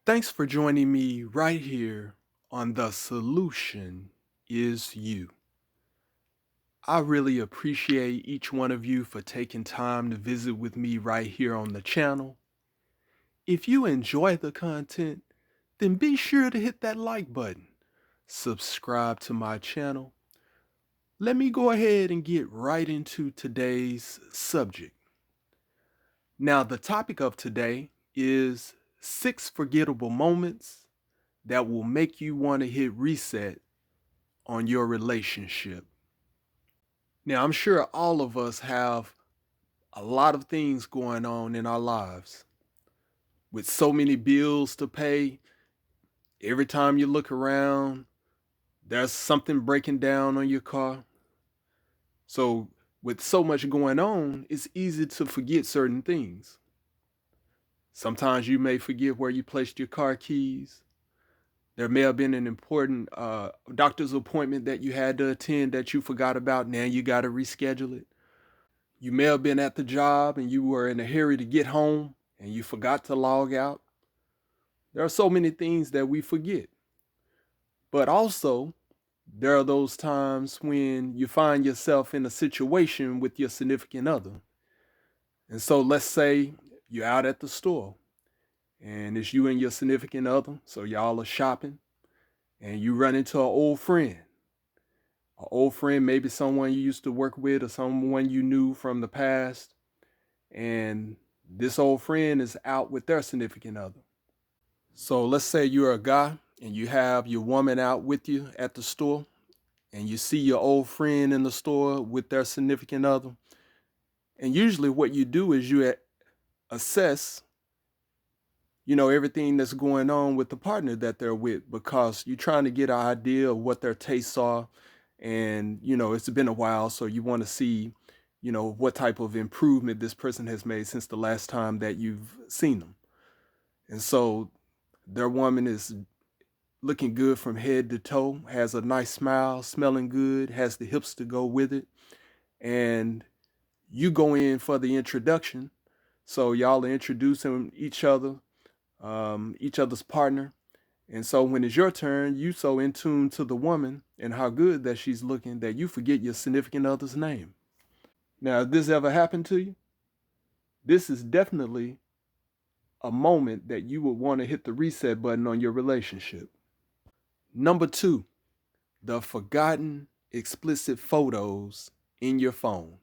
Thanks for joining me right here on The Solution Is You. I really appreciate each one of you for taking time to visit with me right here on the channel. If you enjoy the content, then be sure to hit that like button, subscribe to my channel. Let me go ahead and get right into today's subject. Now, the topic of today is 6 forgettable moments that will make you want to hit reset on your relationship. Now, I'm sure all of us have a lot of things going on in our lives. With so many bills to pay, every time you look around, there's something breaking down on your car. So, with so much going on, it's easy to forget certain things. Sometimes you may forget where you placed your car keys. There may have been an important doctor's appointment that you had to attend that you forgot about. Now you got to reschedule it. You may have been at the job and you were in a hurry to get home and you forgot to log out. There are so many things that we forget. But also, there are those times when you find yourself in a situation with your significant other. And so let's say you're out at the store and it's you and your significant other. So y'all are shopping and you run into an old friend. An old friend, maybe someone you used to work with or someone you knew from the past. And this old friend is out with their significant other. So let's say you're a guy and you have your woman out with you at the store and you see your old friend in the store with their significant other. And usually what you do is you assess, everything that's going on with the partner that they're with because you're trying to get an idea of what their tastes are. And, it's been a while, so you want to see, what type of improvement this person has made since the last time that you've seen them. And so their woman is looking good from head to toe, has a nice smile, smelling good, has the hips to go with it. And you go in for the introduction. So y'all are introducing each other's partner. And so when it's your turn, you so in tune to the woman and how good that she's looking that you forget your significant other's name. Now, if this ever happened to you, this is definitely a moment that you would want to hit the reset button on your relationship. Number two, the forgotten explicit photos in your phone.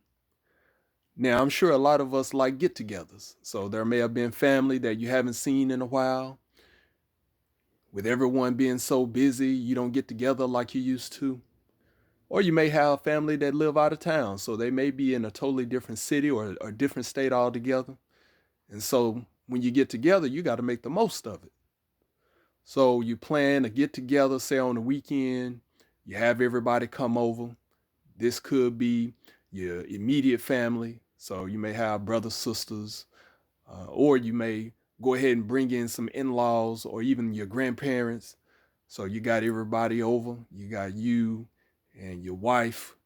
Now, I'm sure a lot of us like get togethers. So there may have been family that you haven't seen in a while. With everyone being so busy, you don't get together like you used to. Or you may have family that live out of town. So they may be in a totally different city or a different state altogether. And so when you get together, you got to make the most of it. So you plan to get together, say on the weekend, you have everybody come over. This could be your immediate family. So you may have brothers, sisters, or you may go ahead and bring in some in-laws or even your grandparents. So you got everybody over. You got you and your wife,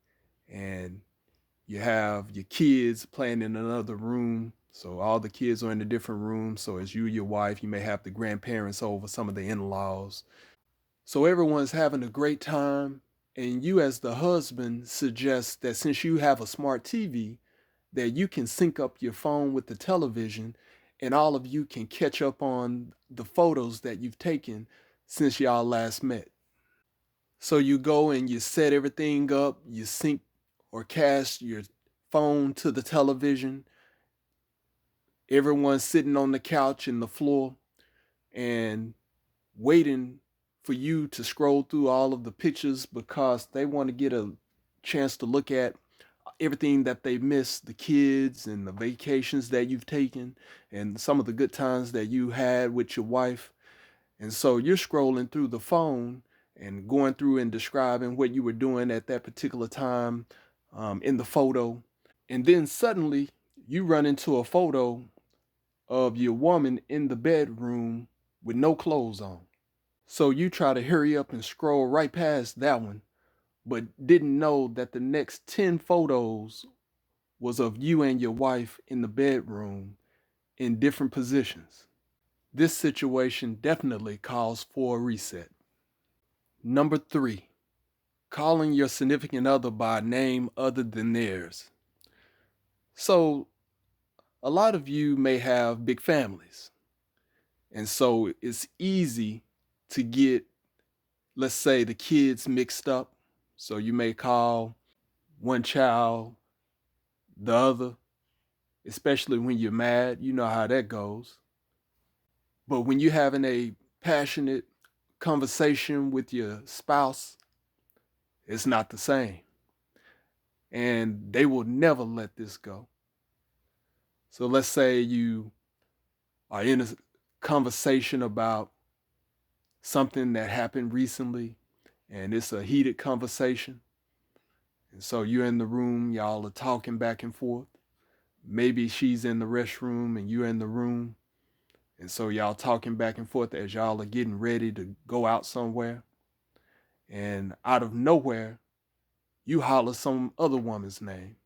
and you have your kids playing in another room. So all the kids are in a different room. So as you, your wife, you may have the grandparents over, some of the in-laws. So everyone's having a great time. And you as the husband suggest that since you have a smart TV, that you can sync up your phone with the television and all of you can catch up on the photos that you've taken since y'all last met. So you go and you set everything up, you sync or cast your phone to the television. Everyone's sitting on the couch and the floor and waiting for you to scroll through all of the pictures because they want to get a chance to look at everything that they missed, the kids and the vacations that you've taken and some of the good times that you had with your wife. And so you're scrolling through the phone and going through and describing what you were doing at that particular time in the photo. And then suddenly you run into a photo of your woman in the bedroom with no clothes on. So you try to hurry up and scroll right past that one, but didn't know that the next 10 photos was of you and your wife in the bedroom in different positions. This situation definitely calls for a reset. Number three, calling your significant other by a name other than theirs. So, a lot of you may have big families, and so it's easy to get, let's say, the kids mixed up. So, you may call one child the other, especially when you're mad. You know how that goes. But when you're having a passionate conversation with your spouse, it's not the same. And they will never let this go. So let's say you are in a conversation about something that happened recently, and it's a heated conversation. And so you're in the room, y'all are talking back and forth. Maybe she's in the restroom and you're in the room. And so y'all talking back and forth as y'all are getting ready to go out somewhere. And out of nowhere, you holler some other woman's name.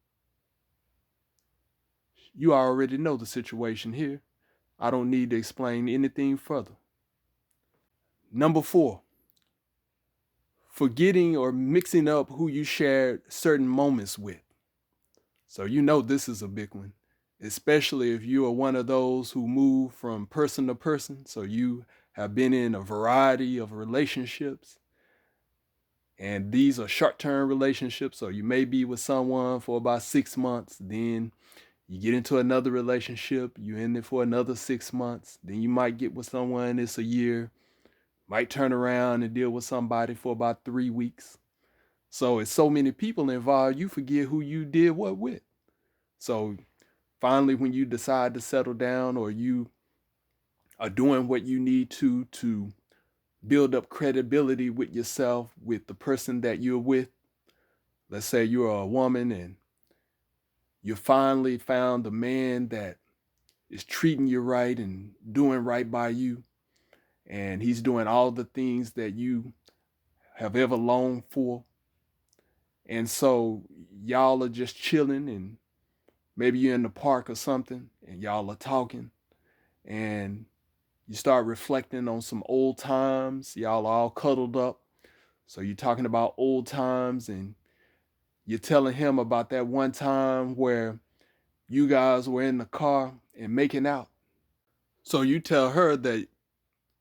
You already know the situation here. I don't need to explain anything further. Number four, forgetting or mixing up who you shared certain moments with. So you know this is a big one, especially if you are one of those who move from person to person. So you have been in a variety of relationships, and these are short-term relationships. So you may be with someone for about 6 months, then you get into another relationship, you're in it for another 6 months, then you might get with someone, it's a year, might turn around and deal with somebody for about 3 weeks. So it's so many people involved, you forget who you did what with. So finally, when you decide to settle down or you are doing what you need to build up credibility with yourself, with the person that you're with, let's say you're a woman and you finally found the man that is treating you right and doing right by you, and he's doing all the things that you have ever longed for. And so y'all are just chilling, and maybe you're in the park or something, and y'all are talking, and you start reflecting on some old times. Y'all are all cuddled up. So you're talking about old times, and you're telling him about that one time where you guys were in the car and making out. So you tell her that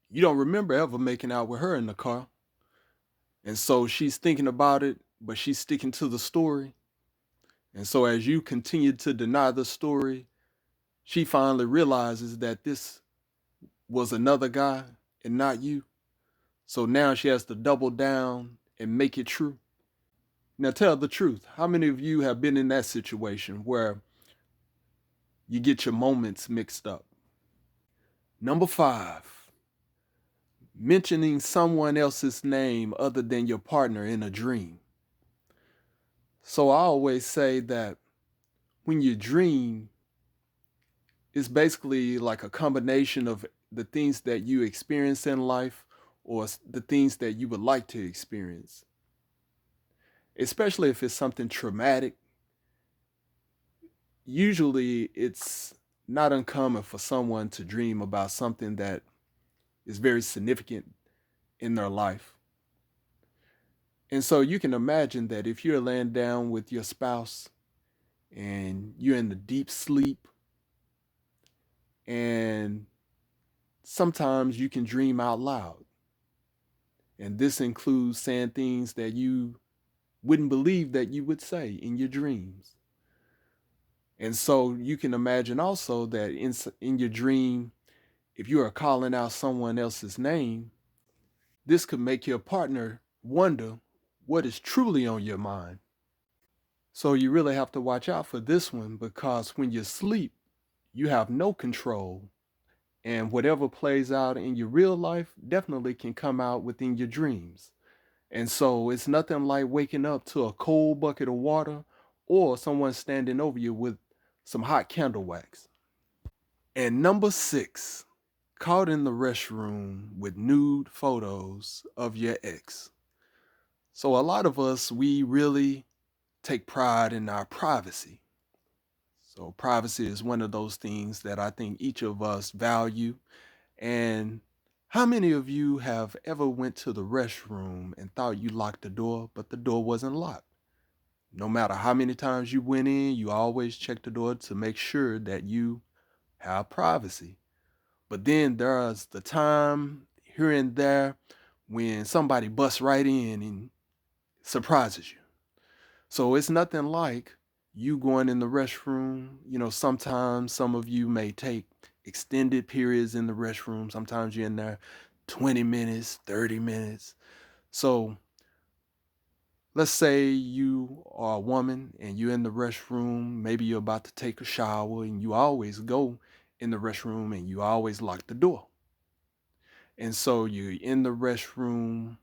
you don't remember ever making out with her in the car. And so she's thinking about it, but she's sticking to the story. And so as you continue to deny the story, she finally realizes that this was another guy and not you. So now she has to double down and make it true. Now tell the truth. How many of you have been in that situation where you get your moments mixed up? Number five, mentioning someone else's name other than your partner in a dream. So I always say that when you dream, it's basically like a combination of the things that you experience in life or the things that you would like to experience. Especially if it's something traumatic, usually it's not uncommon for someone to dream about something that is very significant in their life. And so you can imagine that if you're laying down with your spouse and you're in the deep sleep, and sometimes you can dream out loud. And this includes saying things that you wouldn't believe that you would say in your dreams. And so you can imagine also that in your dream, if you are calling out someone else's name, this could make your partner wonder what is truly on your mind. So you really have to watch out for this one, because when you sleep, you have no control. And whatever plays out in your real life definitely can come out within your dreams. And so it's nothing like waking up to a cold bucket of water or someone standing over you with some hot candle wax. And number six, caught in the restroom with nude photos of your ex. So a lot of us, we really take pride in our privacy. So privacy is one of those things that I think each of us value. And how many of you have ever went to the restroom and thought you locked the door, but the door wasn't locked? No matter how many times you went in, you always check the door to make sure that you have privacy. But then there's the time here and there when somebody busts right in and surprises you. So it's nothing like you going in the restroom. Sometimes some of you may take extended periods in the restroom. Sometimes you're in there 20 minutes, 30 minutes. So let's say you are a woman and you're in the restroom. Maybe you're about to take a shower and you always go in the restroom and you always lock the door. And so you're in the restroom.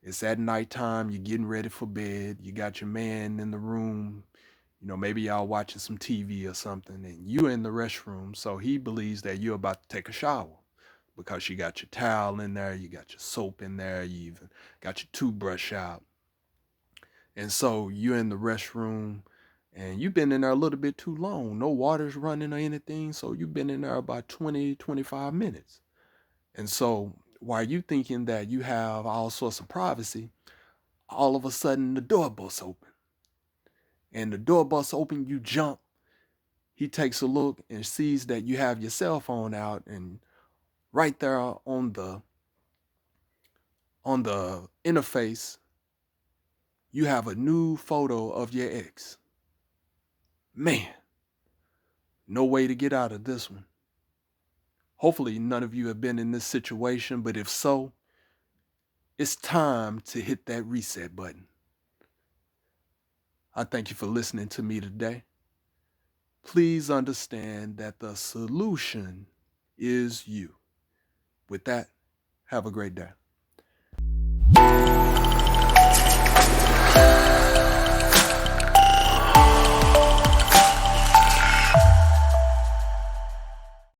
It's at nighttime. You're getting ready for bed. You got your man in the room. Maybe y'all watching some TV or something, and you in the restroom. So he believes that you're about to take a shower because you got your towel in there, you got your soap in there, you even got your toothbrush out. And so you're in the restroom and you've been in there a little bit too long. No water's running or anything. So you've been in there about 20, 25 minutes. And so while you thinking that you have all sorts of privacy, all of a sudden the door busts open. And the door busts open, you jump. He takes a look and sees that you have your cell phone out, and right there on the interface, you have a new photo of your ex. Man, no way to get out of this one. Hopefully none of you have been in this situation, but if so, it's time to hit that reset button. I thank you for listening to me today. Please understand that the solution is you. With that, have a great day.